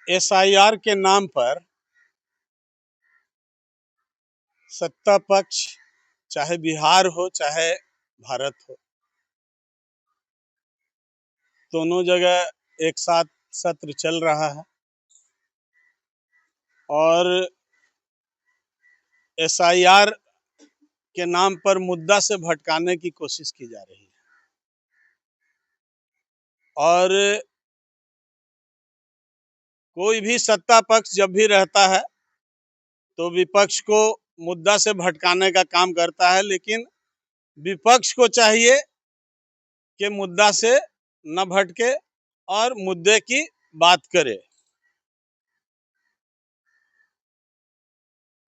SIR के नाम पर सत्ता पक्ष, चाहे बिहार हो चाहे भारत हो, दोनों जगह एक साथ सत्र चल रहा है और एसआईआर के नाम पर मुद्दा से भटकाने की कोशिश की जा रही है। और कोई भी सत्ता पक्ष जब भी रहता है तो विपक्ष को मुद्दा से भटकाने का काम करता है, लेकिन विपक्ष को चाहिए कि मुद्दा से न भटके और मुद्दे की बात करे।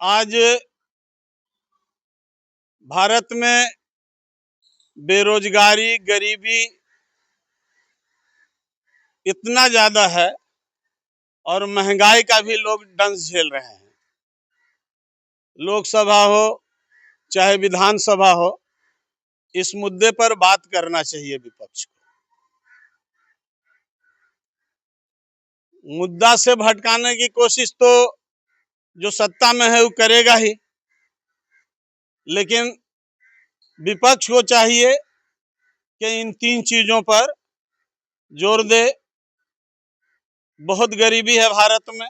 आज भारत में बेरोजगारी, गरीबी इतना ज्यादा है और महंगाई का भी लोग दंश झेल रहे हैं। लोकसभा हो चाहे विधानसभा हो, इस मुद्दे पर बात करना चाहिए विपक्ष को। मुद्दा से भटकाने की कोशिश तो जो सत्ता में है वो करेगा ही, लेकिन विपक्ष को चाहिए कि इन तीन चीजों पर जोर दे। बहुत गरीबी है भारत में,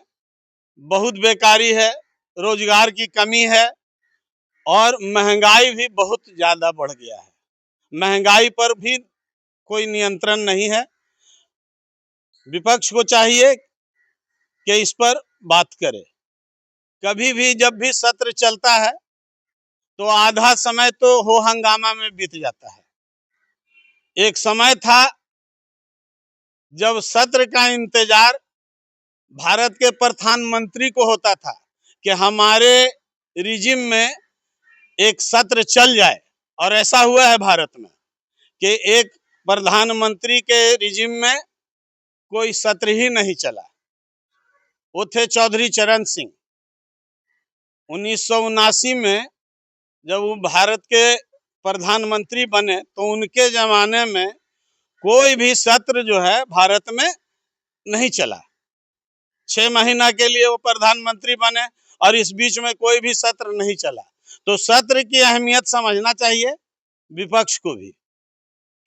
बहुत बेकारी है, रोजगार की कमी है और महंगाई भी बहुत ज्यादा बढ़ गया है। महंगाई पर भी कोई नियंत्रण नहीं है। विपक्ष को चाहिए कि इस पर बात करे। कभी भी जब भी सत्र चलता है तो आधा समय तो हो हंगामा में बीत जाता है। एक समय था जब सत्र का इंतजार भारत के प्रधानमंत्री को होता था कि हमारे रिजिम में एक सत्र चल जाए, और ऐसा हुआ है भारत में कि एक प्रधानमंत्री के रिजिम में कोई सत्र ही नहीं चला। वो थे चौधरी चरण सिंह। 1979 में जब वो भारत के प्रधानमंत्री बने तो उनके जमाने में कोई भी सत्र जो है भारत में नहीं चला। 6 महीना के लिए वो प्रधानमंत्री बने और इस बीच में कोई भी सत्र नहीं चला। तो सत्र की अहमियत समझना चाहिए विपक्ष को भी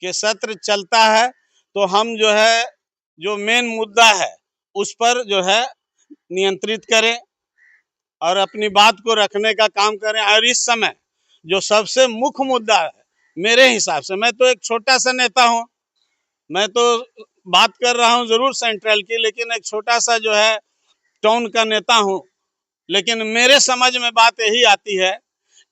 कि सत्र चलता है तो हम जो है जो मेन मुद्दा है उस पर जो है नियंत्रित करें और अपनी बात को रखने का काम करें। और इस समय जो सबसे मुख्य मुद्दा है मेरे हिसाब से, मैं तो एक छोटा सा नेता हूं, मैं तो बात कर रहा हूं जरूर सेंट्रल की, लेकिन एक छोटा सा जो है टाउन का नेता हूं, लेकिन मेरे समझ में बात यही आती है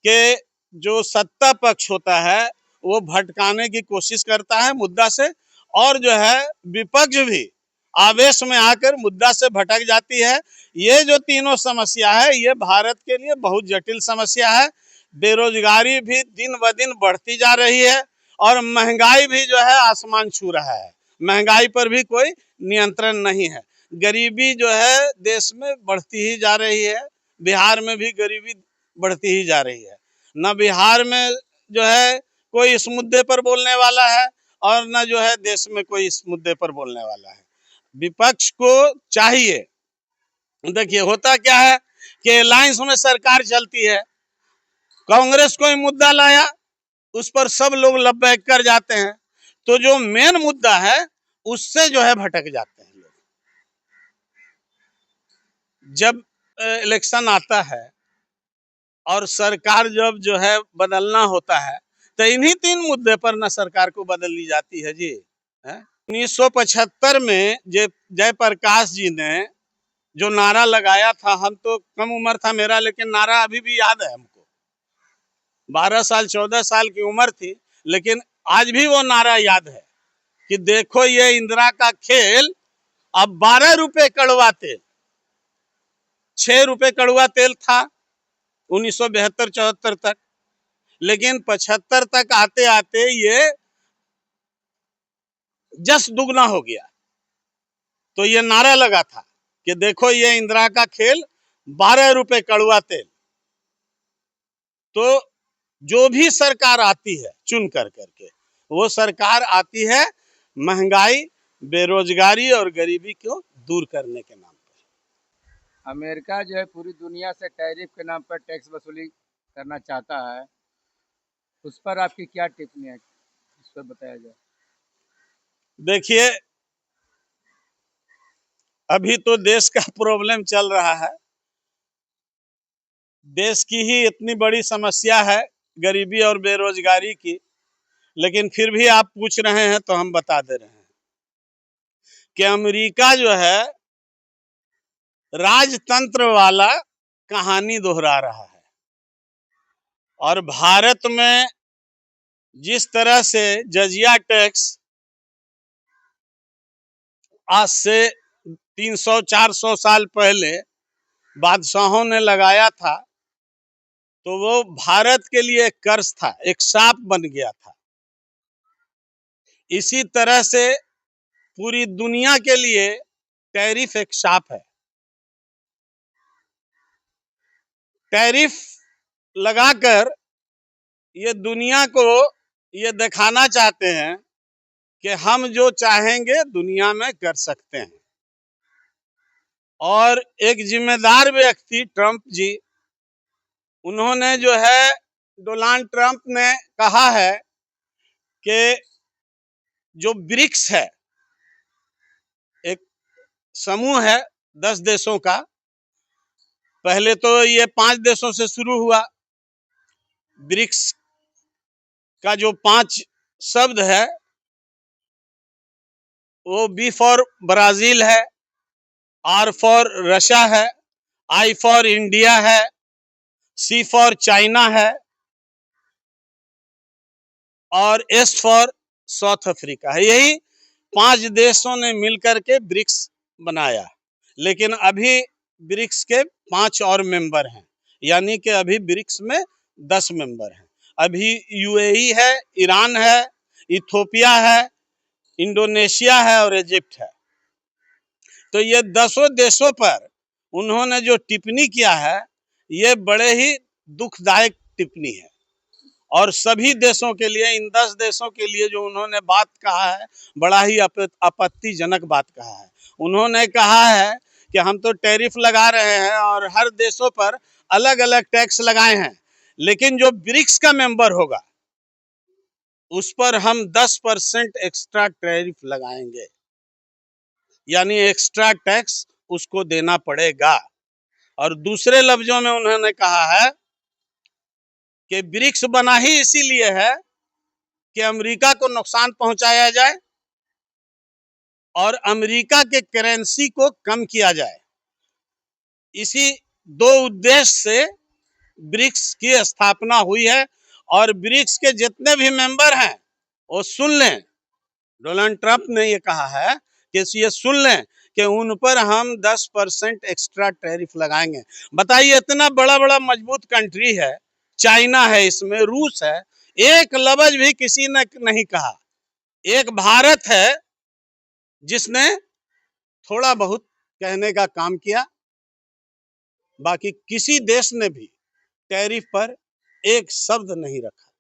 कि जो सत्ता पक्ष होता है वो भटकाने की कोशिश करता है मुद्दा से, और जो है विपक्ष भी आवेश में आकर मुद्दा से भटक जाती है। ये जो तीनों समस्या है ये भारत के लिए बहुत जटिल समस्या है। बेरोजगारी भी दिन ब दिन बढ़ती जा रही है और महंगाई भी जो है आसमान छू रहा है। महंगाई पर भी कोई नियंत्रण नहीं है। गरीबी जो है देश में बढ़ती ही जा रही है। बिहार में भी गरीबी बढ़ती ही जा रही है। न बिहार में जो है कोई इस मुद्दे पर बोलने वाला है और न जो है देश में कोई इस मुद्दे पर बोलने वाला है। विपक्ष को चाहिए, देखिए होता क्या है कि अलायंस में सरकार चलती है, कांग्रेस कोई मुद्दा लाया उस पर सब लोग लबैक कर जाते हैं, तो जो मेन मुद्दा है उससे जो है भटक जाते हैं लोग। जब इलेक्शन आता है और सरकार जब जो है बदलना होता है तो इन्हीं तीन मुद्दे पर ना सरकार को बदल ली जाती है जी। 1975 में जयप्रकाश जी ने जो नारा लगाया था, हम तो कम उम्र था मेरा, लेकिन नारा अभी भी याद है हमको। 12 साल 14 साल की उम्र थी, लेकिन आज भी वो नारा याद है कि देखो ये इंदिरा का खेल। अब 12 रुपए कड़वा तेल, 6 रुपए कड़वा तेल था 1972-74 तक, लेकिन 75 तक आते आते ये जस दुगना हो गया। तो ये नारा लगा था कि देखो ये इंदिरा का खेल, 12 रुपए कड़वा तेल। तो जो भी सरकार आती है चुन कर करके, वो सरकार आती है महंगाई, बेरोजगारी और गरीबी को दूर करने के नाम पर। अमेरिका जो है पूरी दुनिया से टैरिफ के नाम पर टैक्स वसूली करना चाहता है, उस पर आपकी क्या टिप्पणी है, इस पर बताया जाए। देखिए, अभी तो देश का प्रॉब्लम चल रहा है, देश की ही इतनी बड़ी समस्या है गरीबी और बेरोजगारी की, लेकिन फिर भी आप पूछ रहे हैं तो हम बता दे रहे हैं कि अमेरिका जो है राजतंत्र वाला कहानी दोहरा रहा है। और भारत में जिस तरह से जजिया टैक्स आज से 300-400 साल पहले बादशाहों ने लगाया था, तो वो भारत के लिए एक कर्ज था, एक शाप बन गया था। इसी तरह से पूरी दुनिया के लिए टैरिफ एक शाप है। टैरिफ लगाकर ये दुनिया को ये दिखाना चाहते हैं कि हम जो चाहेंगे दुनिया में कर सकते हैं। और एक जिम्मेदार व्यक्ति ट्रंप जी, उन्होंने जो है, डोनाल्ड ट्रंप ने कहा है कि जो ब्रिक्स है, एक समूह है 10 देशों का, पहले तो ये 5 देशों से शुरू हुआ। ब्रिक्स का जो 5 शब्द है, वो बी फॉर ब्राजील है, आर फॉर रशिया है, आई फॉर इंडिया है, सी फॉर चाइना है और एस फॉर साउथ अफ्रीका है। यही 5 देशों ने मिलकर के ब्रिक्स बनाया। लेकिन अभी ब्रिक्स के 5 और मेंबर हैं, यानी कि अभी ब्रिक्स में 10 मेंबर हैं। अभी यूएई है, ईरान है, इथोपिया है, इंडोनेशिया है और इजिप्ट है। तो ये 10 देशों पर उन्होंने जो टिप्पणी किया है, ये बड़े ही दुखदायक टिप्पणी है। और सभी देशों के लिए, इन 10 देशों के लिए जो उन्होंने बात कहा है, बड़ा ही आपत्तिजनक बात कहा है। उन्होंने कहा है कि हम तो टैरिफ लगा रहे हैं और हर देशों पर अलग अलग टैक्स लगाए हैं, लेकिन जो ब्रिक्स का मेंबर होगा उस पर हम 10% एक्स्ट्रा टैरिफ लगाएंगे, यानी एक्स्ट्रा टैक्स उसको देना पड़ेगा। और दूसरे लफ्जों में उन्होंने कहा है कि ब्रिक्स बना ही इसीलिए है कि अमेरिका को नुकसान पहुंचाया जाए और अमेरिका के करेंसी को कम किया जाए। इसी 2 उद्देश्य से ब्रिक्स की स्थापना हुई है। और ब्रिक्स के जितने भी मेंबर हैं वो सुन लें, डोनाल्ड ट्रंप ने ये कहा है कि ये सुन लें कि उन पर हम 10% एक्स्ट्रा टैरिफ लगाएंगे। बताइए, इतना बड़ा बड़ा मजबूत कंट्री है, चाइना है, इसमें रूस है, एक लफ्ज भी किसी ने नहीं कहा। एक भारत है जिसने थोड़ा बहुत कहने का काम किया, बाकी किसी देश ने भी टैरिफ पर एक शब्द नहीं रखा।